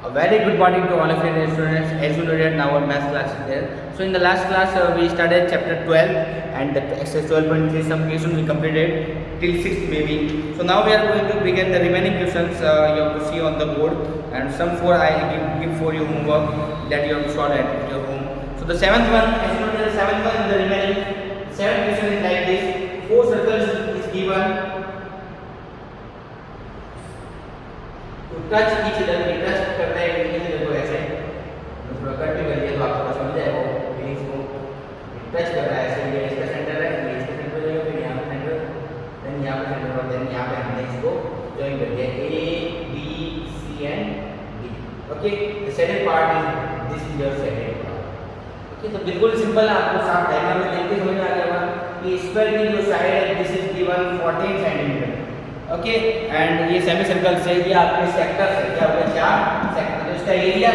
A very good morning to all of you students. As you know that now our math class is there. So in the last class we started chapter 12 and the exercise 12.3 some questions we completed till 6th maybe. So now we are going to begin the remaining questions you have to see on the board, and some four I give for you homework that you have to solve at your home. So the seventh one, as you know the seventh one is the remaining. Seventh question is like this: four circles is given to touch each other. Touch करना है each other को ऐसे थोड़ा cut भी कर दिया तो आपको समझ जाएगा फीलिंग्स को। टच कर रहा है ऐसे, ये इसका सेंटर है, ये इसका सेंटर हो जाएगा, फिर यहाँ पे सेंटर, देन यहाँ पे सेंटर और देन यहाँ पे हमने इसको ज्वाइन कर दिया A B C and D। Okay, the second part is this is your second part. Okay, तो बिल्कुल सिंपल है, आपको साफ डायग्राम में देख के समझ में आ जाएगा कि स्क्वायर की जो साइड है this is given 14 centimetre. Okay, and ये सेमी सर्कल से ये आपके सेक्टर है, क्या होगा, चार सेक्टर। तो इसका एरिया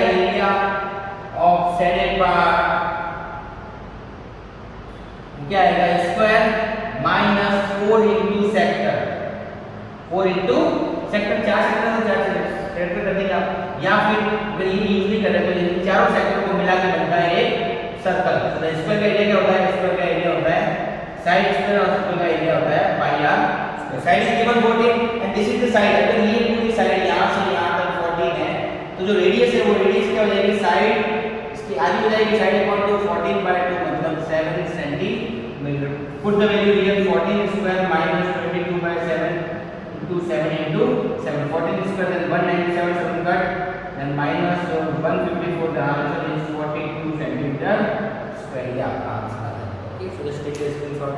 ऑफ सेडेड पार्ट क्या आएगा, square minus 4 into sector, 4 into sector, चार सेक्टर तो चार सेक्टर कर देंगे आप, या फिर अगर ये यूज नहीं कर रहे तो इन चारों सेक्टर को मिला के बनता है एक सर्कल। तो स्क्वायर का एरिया क्या होता है, स्क्वायर का एरिया होता है साइड स्क्वायर और सर्कल का एरिया होता है pi r. Side is given 14 and this is the side. अगर ये पूरी साइड यहां से यहां तक 14 है तो जो रेडियस है वो रेडियस क्या हो जाएगी, साइड इसकी आधी हो जाएगी, साइड इक्वल टू 14/2 मतलब 7 centimetre. Put the value here 14 square minus 22/7 into 7 into 7, 14 square then 197 7 cut then minus 154, the answer is 42 centimeter square। ये आपका आंसर है। Okay, so just take the screenshot.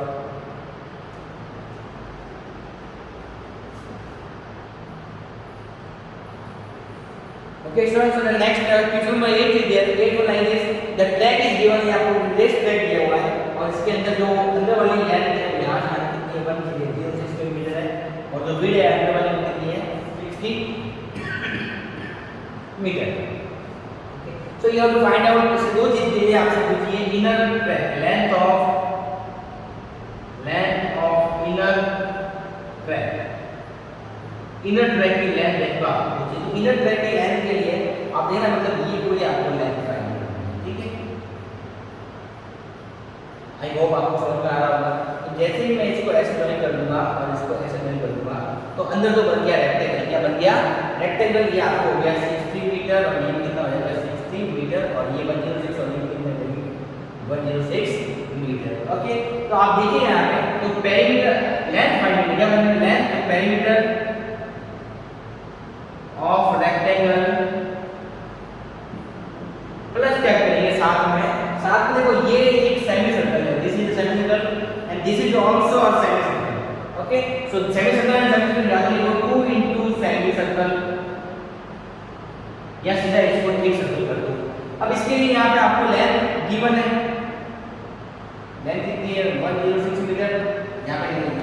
Okay, so the next question number 8 is there। 8 को line is the track is given, ये आपको race track दिया हुआ है और इसके अंदर जो अंदर वाली लेंथ है वो यहाँ से कितनी है, 106 मीटर है, और जो विड्थ है अंदर वाली कितनी है, 60 metre. Okay, so you have to find out, इसे दो चीज दी है आपसे पूछी है, inner track, length of inner track, inner track की लेंथ देखो आप। इनर ट्रैक की लेंथ के लिए आप देखना मतलब ये पूरी आपको लेंथ फाइंड करनी है, ठीक है। आई होप आपको समझ में आ रहा होगा। तो जैसे ही मैं इसको ऐसे ज्वाइन कर दूंगा और इसको ऐसे ज्वाइन कर दूंगा तो अंदर तो बन गया रेक्टेंगल, क्या बन गया, रेक्टेंगल। ये आपको हो गया 60 मीटर और ये कितना हो जाएगा 60 मीटर और ये 106 और ये कितना हो जाएगी 106 मीटर। ओके, तो आप देखिए यहाँ पे तो पेरीमीटर लेंथ फाइंड करनी है, क्या लेंथ, तो पेरीमीटर ऑफ रेक्टेंगल प्लस क्या करेंगे साथ में देखो ये एक सेमी सर्कल है, this is semi circle and this is also a semi circle. Okay, so semi circle and semi circle याद रखिए 2 इनटू सेमी सर्कल, या सीधा इसको एक सर्कल कर दो। अब इसके लिए यहाँ पे आपको लेंथ गिवन है, लेंथ कितनी है 106 मीटर, यहाँ पे लेंथ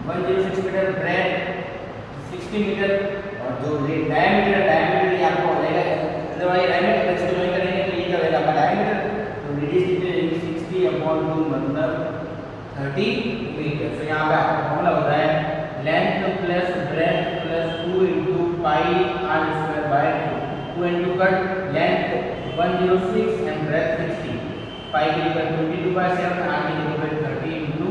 106 मीटर, ब्रेड 60 मीटर और जो डायमीटर ये आपको हो जाएगा अंदर वाले डायमीटर इसको ज्वाइन करेंगे तो ये क्या होगा आपका डायमीटर, तो रेडियस कितनी है 60/2 मतलब 30 मीटर। तो यहाँ पे आपका फॉर्मूला होता है length plus breadth plus 2 into pi r square by 2 into cut length 106 and breadth 60, pi की जगह 22/7, r की जगह 30 into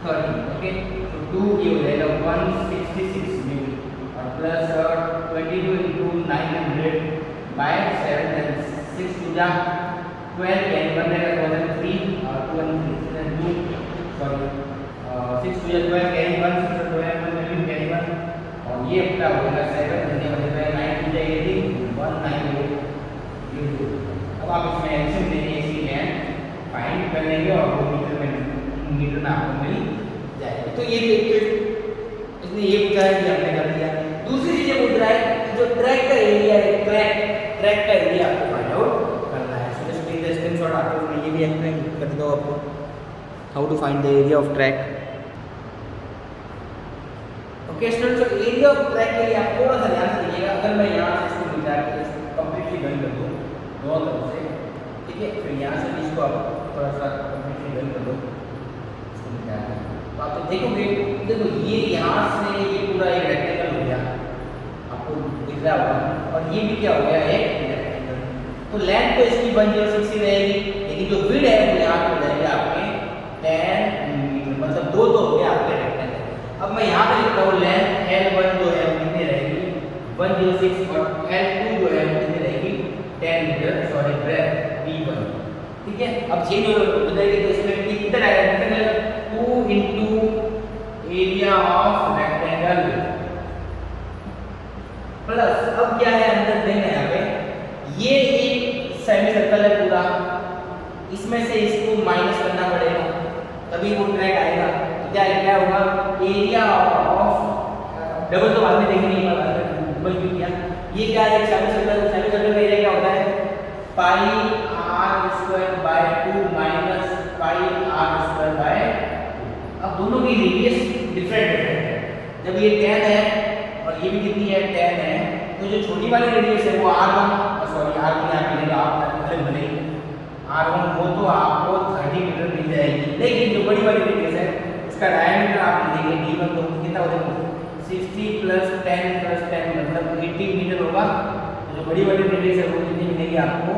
30। ओके, तो 2 ये हो जाएगा 166 मीटर और plus 22 into 900/7 and 6 to the 12 यानी बन जाएगा 2003 और 2 sorry 6 to the 12 carry 1 6 to 12 1 carry 1 और ये अपना हो जाएगा 7 यानी बन जाएगा 9 to the 18 198 into। अब आप इसमें एलसीएम देंगे, इसकी लेंथ फाइंड कर लेंगे और वो मीटर में आपको मिल जाएगा। तो ये इसने ये पूछा है कि हमने कर दिया। दूसरी चीज ये पूछ रहा है जो ट्रैक का एरिया है, ट्रैक का एरिया आपको फाइंड आउट करना है। So just take the screenshot, आपको मैं ये भी एक्सप्लेन कर दो आपको how to find the area of track. Okay students, तो एरिया ऑफ ट्रैक के लिए आप थोड़ा सा ध्यान से देखिएगा। अगर मैं यहाँ से इसको मिटा के इसको कंप्लीटली बंद कर दूँ दोनों तरफ से, ठीक है, फिर यहाँ से इसको आप थोड़ा सा कंप्लीटली बंद कर दो, इसको मिटा के तो आप तो देखोगे, देखो ये यहाँ से ये पूरा एक रेक्टेंगल हो गया, आप इतना होगा, और ये भी क्या हो गया एक रेक्टेंगल। तो लेंथ तो इसकी 106 ही रहेगी, लेकिन जो विड्थ है वो यहाँ पे हो जाएगी आपके 10 मीटर, मतलब दो तो हो गया आपके रेक्टेंगल। अब मैं यहाँ पे लिखता हूँ लेंथ L1 जो है वो कितनी रहेगी 106, और L2 जो है वो कितनी रहेगी 10 मीटर, सॉरी ब्रेथ B1, ठीक है। अब चेंज हो जाएगी तो इसमें कितना आएगा, 2 into area of rectangle plus, अब क्या है अंदर देखना यहाँ पे, ये एक सेमी सर्कल है पूरा, इसमें से इसको माइनस करना पड़ेगा तभी वो ट्रैक आएगा। तो क्या होगा, एरिया ऑफ, डबल तो बाद में देखेंगे, डबल क्यों किया, ये क्या है सेमी सर्कल का एरिया क्या होता है pi r square by 2 minus pi r square by 2। अब दोनों की रेडियस डिफरेंट है, जब ये 10 है और ये भी कितनी है 10 है, तो जो छोटी वाली रेडियस है वो r1, सॉरी r1 यहाँ पे लेगा आप अलग बनेगी, r1 वो तो आपको 30 मीटर मिल जाएगी, लेकिन जो बड़ी वाली रेडियस है उसका डायमीटर आप लेंगे d1, तो कितना हो जाएगा 60 प्लस 10 प्लस 10 मतलब 80 मीटर होगा। तो जो बड़ी वाली रेडियस है वो कितनी मिलेगी आपको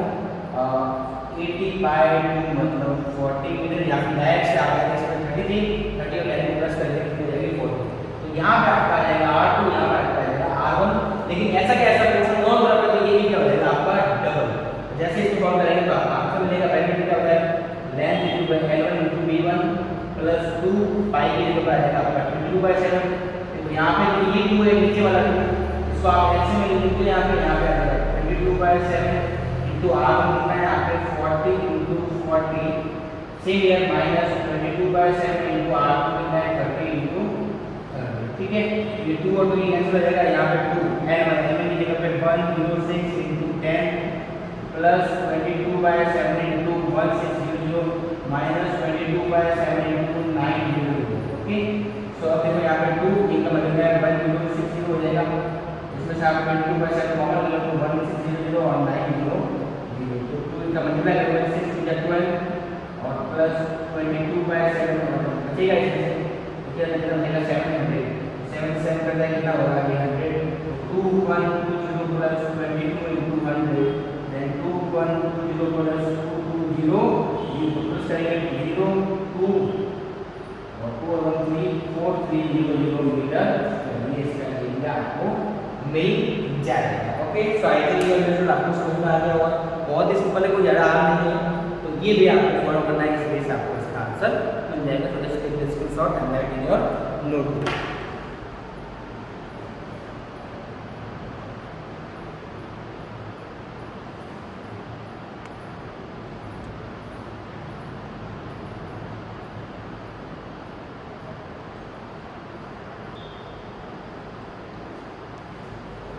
80 बाय 2 मतलब 40 मीटर, या फिर डायरेक्ट से आप इसमें 30 और 10 प्लस कर देंगे तो जाएगी 40। तो यहाँ पे आपका आ जाएगा r2, यहाँ पे आपका आ जाएगा r1, लेकिन ऐसा कैसा पोर्शन नॉन बराबर, तो ये भी क्या हो जाएगा आपका डबल। जैसे इसको सॉल्व करेंगे तो आपका आंसर मिलेगा, पहले क्या होता है length equal L1 into B1 plus 2 पाई की जगह पर आ जाएगा आपका 22/7। तो यहाँ पे तो ये 2 है नीचे वाला 2, इसको आप ऐसे में लिख दीजिए, यहाँ पे आ जाएगा 22/7 into r1 कितना है आपके 40 into 40, same here minus 22/7 into r2 कितना है 30 into 30, ठीक है। ये 2 और 2 कैंसिल हो जाएगा, यहाँ पे 2 n की जगह पे 106 into 10 plus 22/7 into 1600 minus 22/7 into 900, okay. So अब देखो यहाँ पे 2 इनका मतलब है 1060 हो जाएगा, इसमें से आप 22/7 कॉमन ले लो तो 1600 और 900, तो 2 इनका मतलब है 6 to 12 और प्लस 22/7 बचेगा इसमें से, तो क्या निकलेगा 700, 7 7 करता है कितना होगा 100, 2120 plus 22 into 100, then 2120 plus 220 plus करेंगे 0 2 और 4 1 3 4 300 मीटर, ये इसका एरिया आपको मिल जाएगा, ओके। सो आई थिंक ये मेथड आपको समझ में आ गया होगा, बहुत ही सिंपल है, कोई ज़्यादा हार्ड नहीं है, तो ये भी आपको फॉलो करना है, इस वजह से आपको इसका आंसर मिल जाएगा। So just take the screenshot and write in your notebook.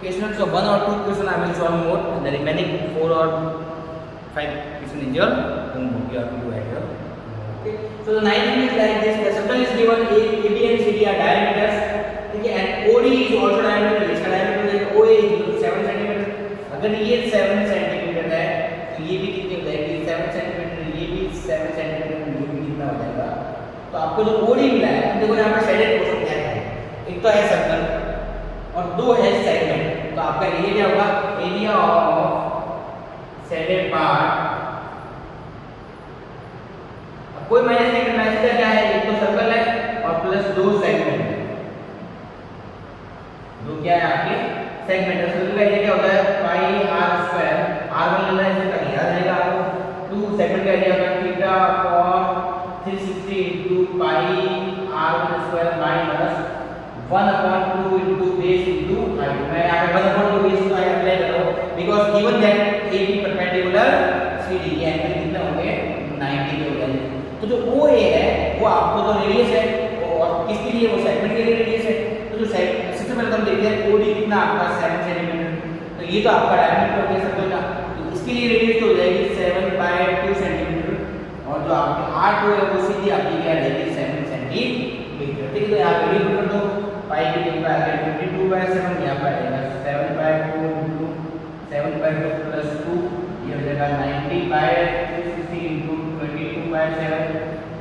Questions, so 1 or 2 question I will solve more, and the remaining 4 or 5 question is your homework, you have to do at your home, okay. So the 9 is like this, the circle is given, AB and CD are diameters, okay, and OD is also diameter, इसका diameter है OA is equal to 7 cm, अगर ये 7 cm है तो ये भी कितनी हो जाएगी 7 cm, ये भी 7 cm, ये भी कितना हो जाएगा। तो आपको जो OD मिला है, अब देखो यहाँ पर शेडेड पोर्शन क्या है, एक तो है सर्कल और दो है सेगमेंट, तो आपका एरिया क्या होगा, एरिया ऑफ शेडेड पार्ट, अब कोई माइनस नहीं करना है, इसका क्या है एक तो सर्कल है और प्लस दो सेगमेंट है, दो क्या है आपके सेगमेंट है। सर्कल का एरिया क्या होता है पाई आर स्क्वायर, r1 लेना है इसका याद रहेगा आपको, 2 सेगमेंट का एरिया होगा थीटा cos 360 into पाई r1 square minus 1/2 into base into height। मैं यहाँ पे 1/2 base into height अप्लाई कर रहा हूँ, because given that AB perpendicular CD, ये एंगल कितना हो गए 90 हो गए। तो जो OA है वो आपको तो रेडियस है, और किसके लिए वो सेगमेंट के लिए रेडियस है, तो जो सबसे पहले हम देखते हैं OD कितना आपका 7 सेंटीमीटर, तो ये तो आपका डायमीटर हो गया सर्कल का, तो इसके लिए रेडियस तो हो जाएगी 7/2 सेंटीमीटर, और जो आपके R2 है वो सीधी आपकी क्या रहेगी 7 सेंटीमीटर, ठीक है। तो यहाँ पे रेडियस कर दो, पाई की जगह पे आ गया 22/7, यहाँ पर आएगा 7/2 into 7/2 प्लस 2, ये हो जाएगा 90/360 into 22/7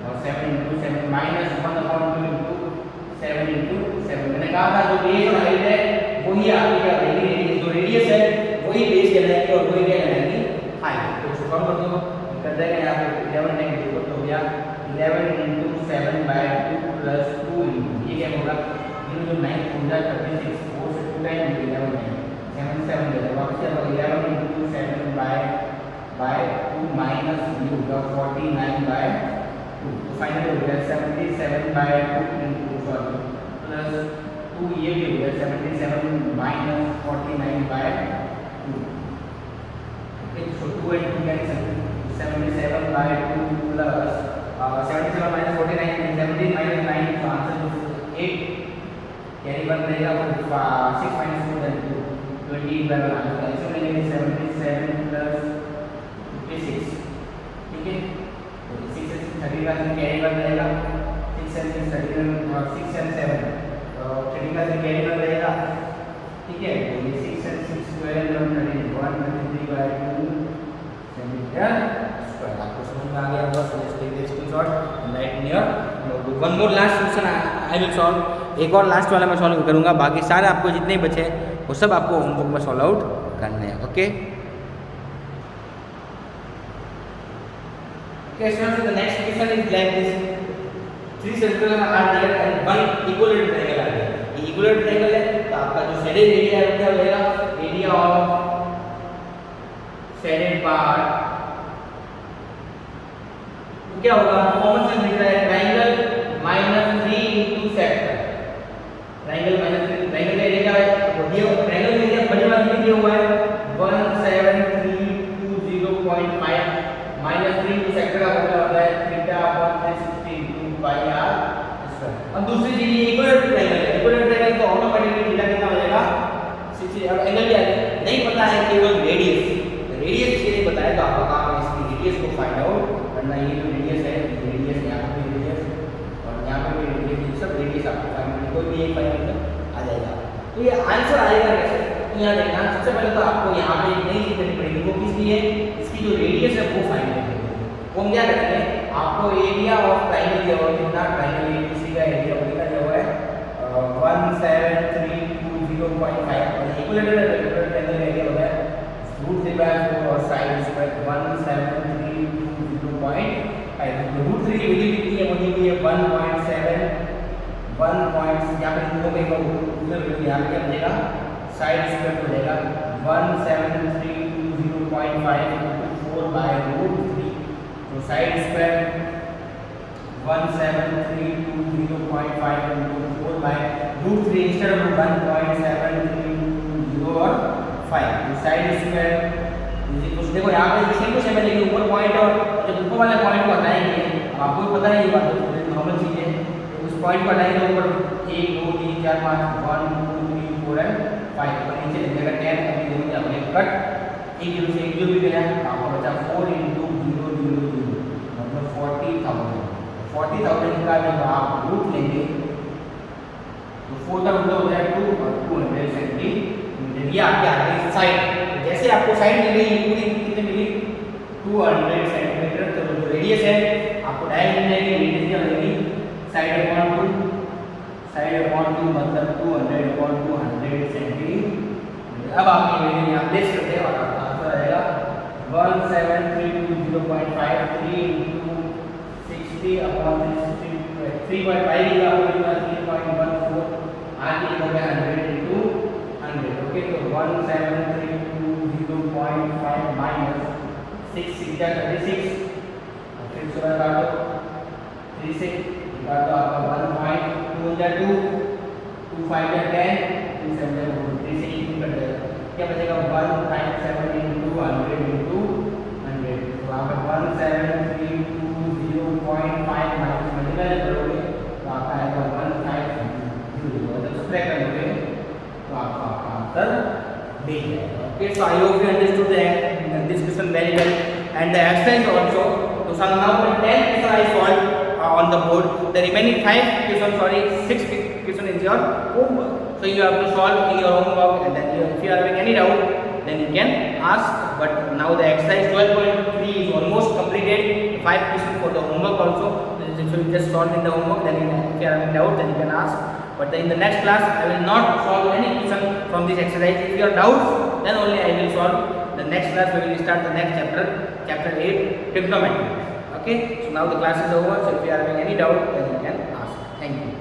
और 7 into 7 माइनस 1/2 into 7 into 7। मैंने कहा था जो बेस और हाइट है वही आपकी क्या रहेगी रेडियस जाएगी और वही क्या रहेगी हाइट। तो सॉल्व कर दो, कर देगा यहाँ पे 11 नेगेटिव तो हो गया 11 into 7/2 plus 2 into ये क्या होगा, ये जो 9 पूरा 36 4 से 2 टाइम 11 है 7 7 दे देगा वापस क्या होगा 11 into 7/2 minus ये होगा 49/2 तो फाइनल हो गया 77/2 into सॉरी प्लस 2 ये भी हो गया 77 minus 49/2 okay. So 2 and 2 cancel 77/2 plus 77 minus 49 and 17 minus 9 तो आंसर 8 कैरी 1 रहेगा 6 minus 4 then 2 20/1 आंसर इसमें लेंगे 77 plus 56 ठीक है। तो 6 से 30 का कैरी 1 रहेगा 6 से 31 और 6 and 7 तो 30 का कैरी 1 रहेगा ठीक है। तो ये 6 and 6 12 and 31 23/2 सेंटीमीटर स्क्वायर। आपको समझ में आ गया होगा, so let's take this screenshot and write in your notebook. One more last question I will solve, एक और लास्ट वाला मैं सॉल्व करूंगा, बाकी सारे आपको जितने बचे वो सब आपको होमवर्क में सॉल्व आउट करने हैं। Okay okay, so the next question is like this, 3 circles are there and one equilateral triangle आ गया। ये equilateral triangle है तो आपका जो shaded area है क्या होगा, area of shaded part क्या होगा, कॉमन सेंस दिख रहा है triangle -3 into sector, triangle triangle का एरिया क्या है, ये ट्रायंगल का एरिया बड़ी वाली में दिया हुआ है 17320.5 -3 into सेक्टर का मतलब होता है θ/360 into pi r स्क्वायर। अब दूसरी चीज ये इक्विलेटरल ट्रायंगल है, इक्विलेटरल ट्रायंगल तो ऑटोमेटिकली थीटा कितना हो जाएगा 60। अब एंगल भी आ गया, नहीं पता है केवल रेडियस, रेडियस के लिए बताया तो आपका काम है इसकी रेडियस को फाइंड आउट करना। ये जो रेडियस है, रेडियस यहाँ पे रेडियस और यहाँ पे भी रेडियस, सब रेडियस आपको फाइंड करना, कोई भी एक फाइंड करना आ जाएगा। तो ये आंसर आएगा कैसे, तो यहाँ देखना सबसे पहले तो आपको यहाँ पे एक नई चीज करनी पड़ेगी, वो किसकी है, इसकी जो रेडियस है वो फाइंड करनी है। वो हम क्या करेंगे, आपको एरिया ऑफ ट्रायंगल दिया हुआ कितना, ट्रायंगल एबीसी का एरिया कितना दिया हुआ है 17320.5 और इक्विलेटरल ट्रायंगल का एरिया होता है √3/4 और साइड स्क्वायर 17320.5। √3 की वैल्यू कितनी है, वो दी हुई है 1.7 यहाँ पे लिखोगे तो दूसरा वैल्यू यहाँ पे क्या बनेगा, साइड स्क्वायर हो जाएगा 17320.5 into 4/√3। तो side square 17320.5 into 4/√3 instead of 1.7320 और 5। तो साइड स्क्वायर कुछ देखो यहाँ पे सेम टू सेम है, लेकिन ऊपर पॉइंट और जब ऊपर वाले पॉइंट को हटाएंगे, आपको पता है ये बात नॉर्मल चीज है, उस पॉइंट को हटाएंगे ऊपर 1 2 3 4 5 1 2 3 4 एंड 5 पर नीचे लिख देगा 10 अपनी जरूरत है अपने कट एक जीरो से एक जीरो भी गया, आपको बचा 4 into 0 0 0 मतलब 40,000 का जब आप रूट लेंगे तो 4 का मतलब हो जाए 2 और 200 सेंटीमीटर। ये आपके आगे साइड, जैसे आपको साइड मिल गई पूरी कितने मिली 200 सेंटीमीटर। तो जो रेडियस है आपको डायरेक्ट मिल जाएगी, रेडियस क्या मिलेगी साइड अपॉन 2 मतलब 200/200 सेंटीमीटर। अब आप ये वैल्यू यहाँ प्लेस करते हैं और आपका आंसर आएगा 17320.53 into 60/360 3.5 की आपको कितना 3.14 आगे लिखोगे 100 into 100। ओके तो 17320.5 minus 6 6 36 फिर सुबह काटो 36 काटो आपका 1.2 2 2 5 10 2 7 3 से इक्वल कर देगा, क्या बचेगा 157 into 100 into 100। तो आप 17320.5 माइनस मल्टीप्लाई करोगे तो आपका आएगा 1500, मतलब सब्ट्रैक्ट करोगे तो आपका आंसर मिल जाएगा। Okay so I hope you understood this question very well and the exercise also. So now 10 question I solved on the board, the remaining 5 questions, sorry 6 question is your homework. So you have to solve in your homework and then if you are having any doubt then you can ask. But now the exercise 12.3 is almost completed, 5 questions for the homework also, so you just solve in the homework, then if you are having doubt then you can ask. But in the next class I will not solve any question from this exercise. If you have doubts then only I will solve the next class we will start the next chapter, chapter 8, trigonometry. Okay, so now the class is over. So if you are having any doubt, then you can ask. Thank you.